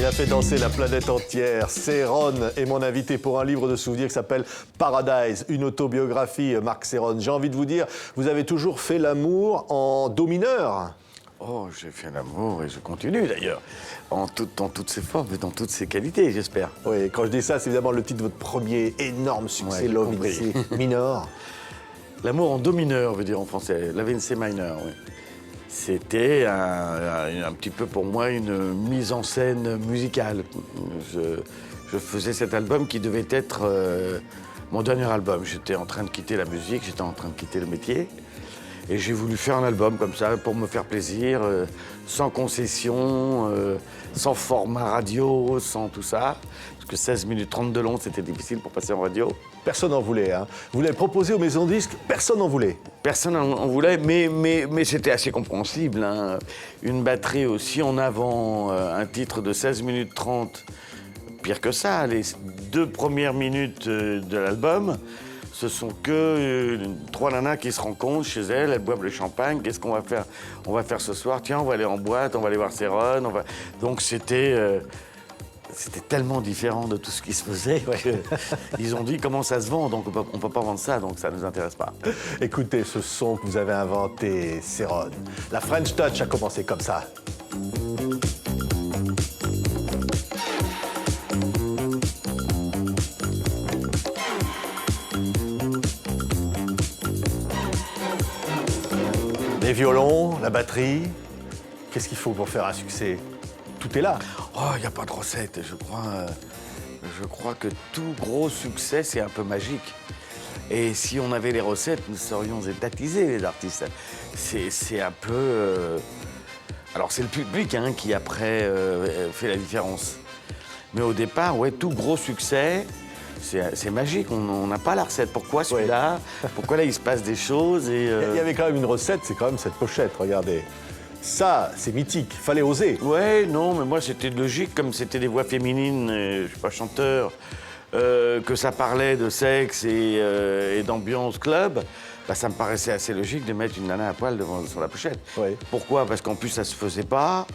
Il a fait danser la planète entière. Serron est mon invité pour un livre de souvenirs qui s'appelle Paradise, une autobiographie, Marc Serron. J'ai envie de vous dire, vous avez toujours fait l'amour en do mineur. Oh, j'ai fait l'amour et je continue d'ailleurs, dans toutes ses formes et dans toutes ses qualités, j'espère. Oui, quand je dis ça, c'est évidemment le titre de votre premier énorme succès, Ouais, Love in compris. C minor. L'amour en do mineur, veut dire en français, Love in C minor, oui. C'était un petit peu pour moi une mise en scène musicale. Je faisais cet album qui devait être mon dernier album. J'étais en train de quitter la musique, j'étais en train de quitter le métier. Et j'ai voulu faire un album comme ça pour me faire plaisir, sans concession, sans format radio, sans tout ça. Parce que 16 minutes 30 de long, c'était difficile pour passer en radio. Personne n'en voulait. Hein. Vous l'avez proposé aux maisons de disques, personne n'en voulait. Personne n'en voulait, mais c'était assez compréhensible. Hein. Une batterie aussi en avant, un titre de 16 minutes 30. Pire que ça, les 2 premières minutes de l'album, ce sont que 3 nanas qui se rencontrent chez elles boivent le champagne. Qu'est-ce qu'on va faire? On va faire ce soir, tiens, on va aller en boîte, on va aller voir Serron. Donc c'était tellement différent de tout ce qui se faisait qu'ils ont dit comment ça se vend, donc on peut pas vendre ça, donc ça ne nous intéresse pas. Écoutez ce son que vous avez inventé, Serron. La French Touch a commencé comme ça. Les violons, la batterie. Qu'est-ce qu'il faut pour faire un succès? Tout est là. Oh, il n'y a pas de recette, je crois que tout gros succès, c'est un peu magique. Et si on avait les recettes, nous serions étatisés, les artistes. C'est un peu... Alors, c'est le public hein, qui, après, fait la différence. Mais au départ, ouais, tout gros succès, c'est magique. On n'a pas la recette. Pourquoi celui-là? Pourquoi là, il se passe des choses et, Il y avait quand même une recette, c'est quand même cette pochette, regardez. Ça, c'est mythique, fallait oser. Ouais, non, mais moi, c'était logique, comme c'était des voix féminines, je suis pas chanteur, que ça parlait de sexe et d'ambiance club, bah, ça me paraissait assez logique de mettre une nana à poil sur la pochette. Ouais. Pourquoi? Parce qu'en plus, ça se faisait pas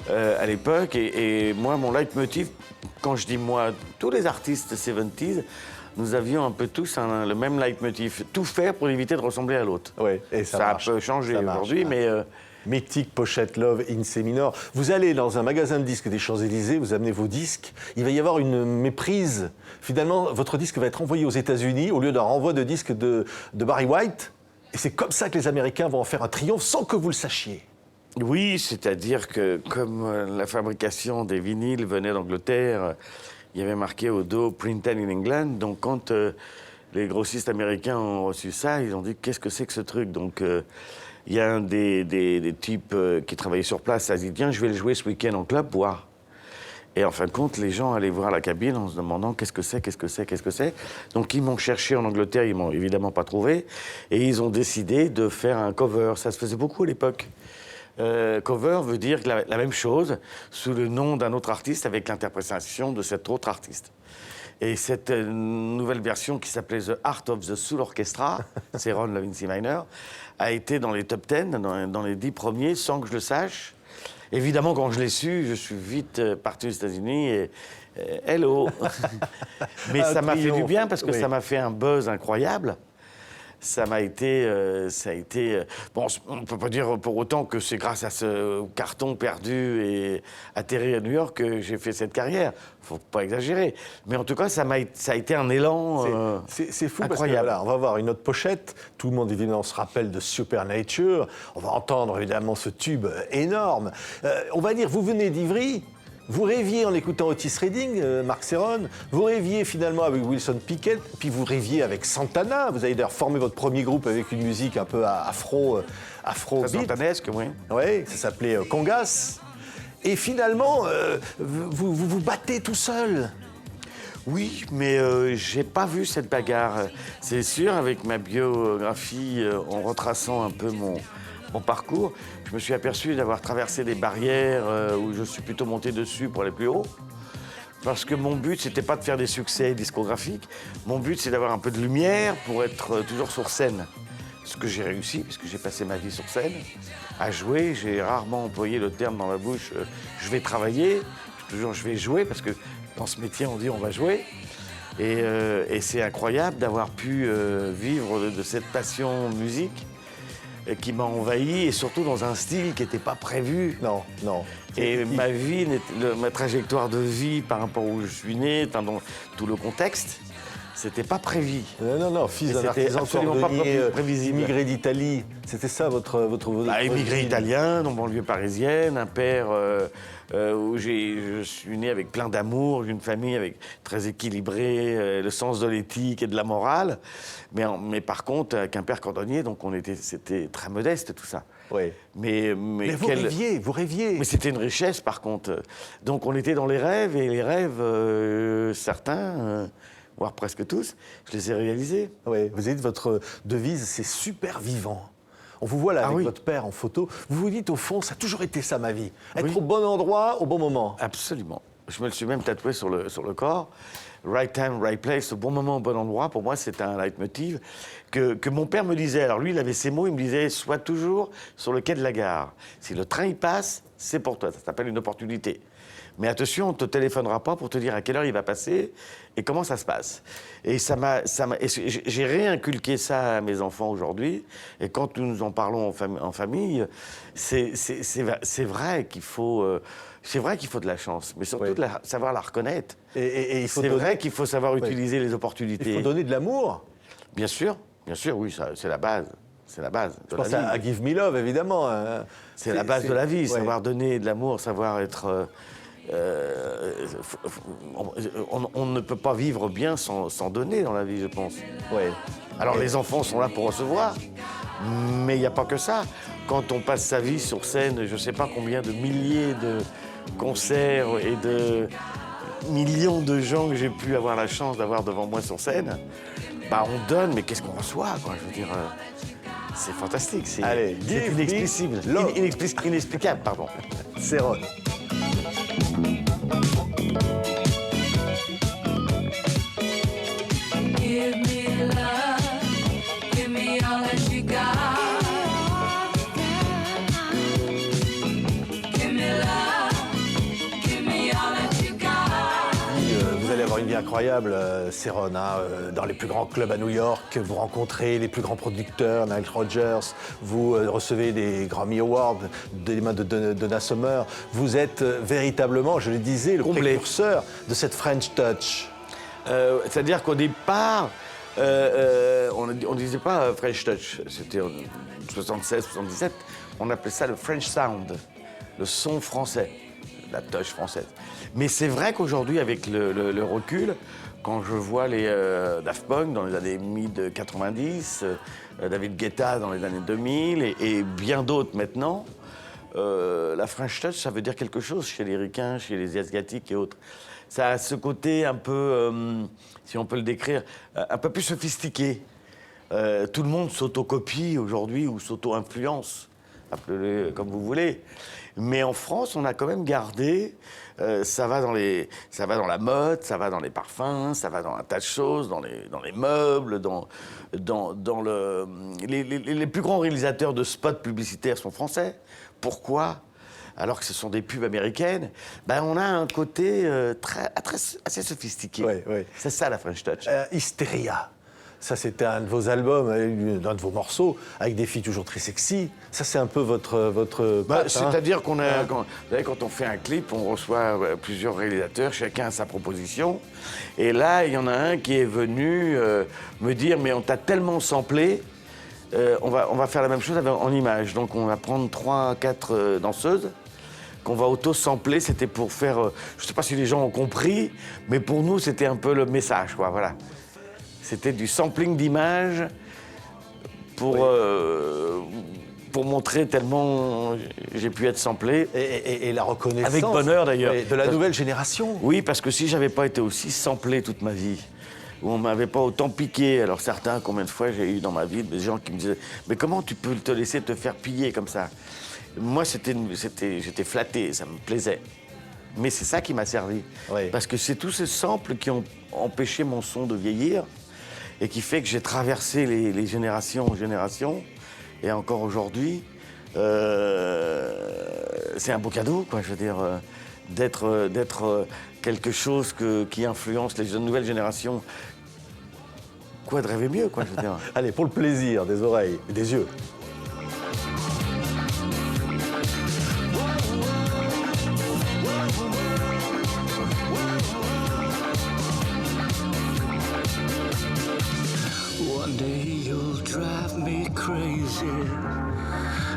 à l'époque, et moi, mon leitmotiv, quand je dis moi, tous les artistes 70s, nous avions un peu tous le même leitmotiv, tout faire pour éviter de ressembler à l'autre. Ouais, et ça marche. a un peu changé Ça marche, aujourd'hui, hein. mais... Mythique pochette Love in C minor. Vous allez dans un magasin de disques des Champs-Élysées, vous amenez vos disques. Il va y avoir une méprise. Finalement, votre disque va être envoyé aux États-Unis au lieu d'un renvoi de disque de Barry White. Et c'est comme ça que les Américains vont en faire un triomphe sans que vous le sachiez. Oui, c'est-à-dire que comme la fabrication des vinyles venait d'Angleterre, il y avait marqué au dos « Printed in England ». Donc quand les grossistes américains ont reçu ça, ils ont dit « Qu'est-ce que c'est que ce truc ?» Donc il y a un des types qui travaillaient sur place, ça a dit « Tiens, je vais le jouer ce week-end en club, voir ». Et en fin de compte, les gens allaient voir la cabine en se demandant qu'est-ce que c'est, qu'est-ce que c'est, qu'est-ce que c'est. Donc ils m'ont cherché en Angleterre, ils m'ont évidemment pas trouvé. Et ils ont décidé de faire un cover. Ça se faisait beaucoup à l'époque. Cover veut dire la même chose sous le nom d'un autre artiste avec l'interprétation de cet autre artiste. Et cette nouvelle version qui s'appelait The Art of the Soul Orchestra, Serron Love in C minor, a été dans les top 10, dans les 10 premiers, sans que je le sache. Évidemment, quand je l'ai su, je suis vite parti aux États-Unis et hello. Mais ça m'a fait du bien parce que ça m'a fait un buzz incroyable. Ça a été... Bon, on ne peut pas dire pour autant que c'est grâce à ce carton perdu et atterri à New York que j'ai fait cette carrière. Faut pas exagérer. Mais en tout cas, ça a été un élan c'est fou incroyable. parce que voilà, on va voir une autre pochette. Tout le monde évidemment se rappelle de Supernature. On va entendre évidemment ce tube énorme. On va dire, vous venez d'Ivry. Vous rêviez en écoutant Otis Redding, Marc Serron, vous rêviez finalement avec Wilson Pickett, puis vous rêviez avec Santana. Vous avez d'ailleurs formé votre premier groupe avec une musique un peu afro-beat. Santanesque, oui. Oui, ça s'appelait Congas. Et finalement, vous battez tout seul. Oui, mais j'ai pas vu cette bagarre. C'est sûr, avec ma biographie, en retraçant un peu mon parcours, je me suis aperçu d'avoir traversé des barrières où je suis plutôt monté dessus pour aller plus haut. Parce que mon but, c'était pas de faire des succès discographiques. Mon but, c'est d'avoir un peu de lumière pour être toujours sur scène. Ce que j'ai réussi, puisque j'ai passé ma vie sur scène, à jouer. J'ai rarement employé le terme dans la bouche « je vais travailler ». toujours je vais jouer, parce que dans ce métier, on dit on va jouer. Et c'est incroyable d'avoir pu vivre de cette passion musique qui m'a envahi, et surtout dans un style qui n'était pas prévu. Non, non. Et ma trajectoire de vie par rapport où je suis né, dans tout le contexte, c'était pas prévu. Non, fils Et d'un c'était artisan absolument pas cordonnier, prévisible. immigré d'Italie. C'était ça votre Immigré ville. italien, dans banlieue parisienne, un père où je suis né avec plein d'amour, d'une famille très équilibrée, le sens de l'éthique et de la morale. Mais par contre, avec un père cordonnier, donc c'était très modeste tout ça. Oui. Mais vous rêviez. Mais c'était une richesse, par contre. Donc on était dans les rêves, et les rêves, certains, voire presque tous, je les ai réalisés. Oui, vous avez dit votre devise, c'est super vivant. On vous voit là avec votre père en photo. Vous vous dites, au fond, ça a toujours été ça, ma vie. Être au bon endroit, au bon moment. Absolument. Je me le suis même tatoué sur le corps. Right time, right place, au bon moment, au bon endroit. Pour moi, c'est un leitmotiv que mon père me disait. Alors lui, il avait ces mots, il me disait, sois toujours sur le quai de la gare. Si le train y passe, c'est pour toi. Ça s'appelle une opportunité. Mais attention, on ne te téléphonera pas pour te dire à quelle heure il va passer et comment ça se passe. Et j'ai réinculqué ça à mes enfants aujourd'hui. Et quand nous en parlons en famille, c'est vrai qu'il faut de la chance, mais surtout savoir la reconnaître. Et c'est vrai qu'il faut savoir utiliser les opportunités. Il faut donner de l'amour. Bien sûr, oui, c'est la base. C'est la base de la vie. Je pense à Give Me Love, évidemment. C'est la base de la vie, savoir donner de l'amour, savoir être... on ne peut pas vivre bien sans donner dans la vie, je pense. Ouais. Alors les enfants sont là pour recevoir, mais il n'y a pas que ça. Quand on passe sa vie sur scène, je ne sais pas combien de milliers de concerts et de millions de gens que j'ai pu avoir la chance d'avoir devant moi sur scène, bah on donne, mais qu'est-ce qu'on reçoit, quoi, je veux dire, c'est fantastique, c'est inexplicable, pardon. Céron. Give me love, give me all that you got. Give me love, give me all that you got. Vous allez avoir une vie incroyable, Céron, dans les plus grands clubs à New York. Vous rencontrez les plus grands producteurs, Nile Rodgers. Vous recevez des Grammy Awards des mains de Donna Summer. Vous êtes véritablement, je le disais, le précurseur de cette French Touch. C'est-à-dire qu'au départ, on ne disait pas French Touch. C'était en 76, 77. On appelait ça le French Sound, le son français, la touch française. Mais c'est vrai qu'aujourd'hui, avec le recul, quand je vois les Daft Punk dans les années mid-90, David Guetta dans les années 2000 et bien d'autres maintenant, la French Touch, ça veut dire quelque chose chez les Ricains, chez les Asiatiques et autres. Ça a ce côté un peu, si on peut le décrire, un peu plus sophistiqué. Tout le monde s'autocopie aujourd'hui ou s'auto-influence, appelez-le comme vous voulez. Mais en France, on a quand même gardé, ça va dans la mode, ça va dans les parfums, ça va dans un tas de choses, dans les meubles, les plus grands réalisateurs de spots publicitaires sont français. Pourquoi ? Alors que ce sont des pubs américaines, on a un côté assez sophistiqué. Oui. C'est ça, la French Touch. Hysteria. Ça, c'était un de vos albums, un de vos morceaux, avec des filles toujours très sexy. Ça, c'est un peu votre patte, c'est-à-dire qu'on a, quand on fait un clip, on reçoit plusieurs réalisateurs, chacun a sa proposition. Et là, il y en a un qui est venu me dire, mais on t'a tellement samplé, on va faire la même chose en images. Donc, on va prendre 3-4 danseuses qu'on va auto-sampler. C'était pour faire... je ne sais pas si les gens ont compris, mais pour nous, c'était un peu le message, quoi, voilà. C'était du sampling d'images pour montrer tellement j'ai pu être samplé. Et la reconnaissance. Avec bonheur, d'ailleurs. De la nouvelle génération. Oui, parce que si je n'avais pas été aussi samplé toute ma vie, où on ne m'avait pas autant piqué, alors certains, combien de fois j'ai eu dans ma vie des gens qui me disaient « Mais comment tu peux te laisser te faire piller comme ça ?» Moi, j'étais flatté, ça me plaisait. Mais c'est ça qui m'a servi. Oui. Parce que c'est tous ces samples qui ont empêché mon son de vieillir et qui fait que j'ai traversé les générations en générations. Et encore aujourd'hui, c'est un beau cadeau, quoi. Je veux dire, d'être quelque chose qui influence les nouvelles générations. Quoi de rêver mieux, quoi, je veux dire. Allez, pour le plaisir des oreilles et des yeux. One day you'll drive me crazy,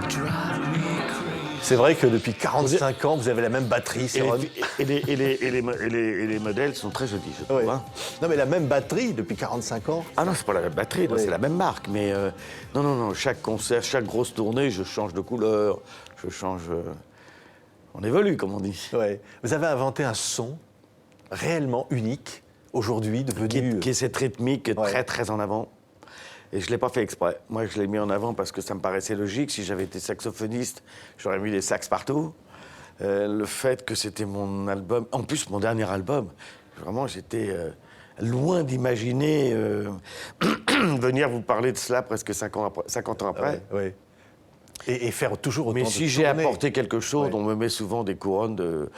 drive me crazy. C'est vrai que depuis 45 ans, vous avez la même batterie, c'est vrai. Et les modèles sont très jolis, je trouve. Ouais. Hein. Non, mais la même batterie depuis 45 ans. Ah non, c'est pas la même batterie, non, Oui. c'est la même marque. Mais non, chaque concert, chaque grosse tournée, je change de couleur, je change... on évolue, comme on dit. Ouais. Vous avez inventé un son réellement unique aujourd'hui, devenu... Qui est cette rythmique très, très en avant. Et je ne l'ai pas fait exprès. Moi, je l'ai mis en avant parce que ça me paraissait logique. Si j'avais été saxophoniste, j'aurais mis des sax partout. Le fait que c'était mon album, en plus mon dernier album, vraiment j'étais loin d'imaginer venir vous parler de cela presque 50 ans après. Ouais. Et faire toujours autant Mais de si j'ai tournées. apporté quelque chose, Ouais. on me met souvent des couronnes de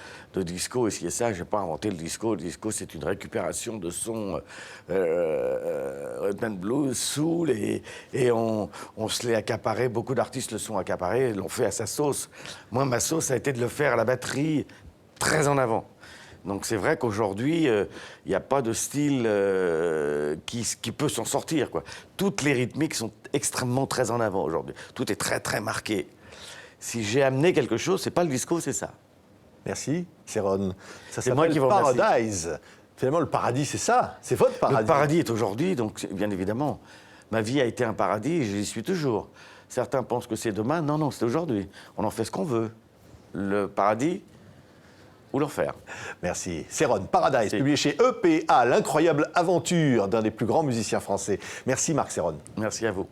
disco, et si ça, j'ai pas inventé le disco. Le disco, c'est une récupération de sons rhythm and blues, soul, et on se l'est accaparé. Beaucoup d'artistes le sont accaparés, l'ont fait à sa sauce. Moi, ma sauce, ça a été de le faire à la batterie, très en avant. Donc c'est vrai qu'aujourd'hui, il n'y a pas de style qui peut s'en sortir, quoi. Toutes les rythmiques sont extrêmement très en avant aujourd'hui. Tout est très, très marqué. Si j'ai amené quelque chose, c'est pas le disco, c'est ça. Merci, Céron. Ça C'est moi s'appelle qui vous remercie. Paradise. Finalement, le paradis, c'est ça. C'est votre paradis. Le paradis est aujourd'hui, donc bien évidemment. Ma vie a été un paradis et j'y suis toujours. Certains pensent que c'est demain. Non, non, c'est aujourd'hui. On en fait ce qu'on veut. Le paradis ou l'enfer. Merci. Céron, Paradise, Si. publié chez EPA, l'incroyable aventure d'un des plus grands musiciens français. Merci Marc Céron. Merci à vous.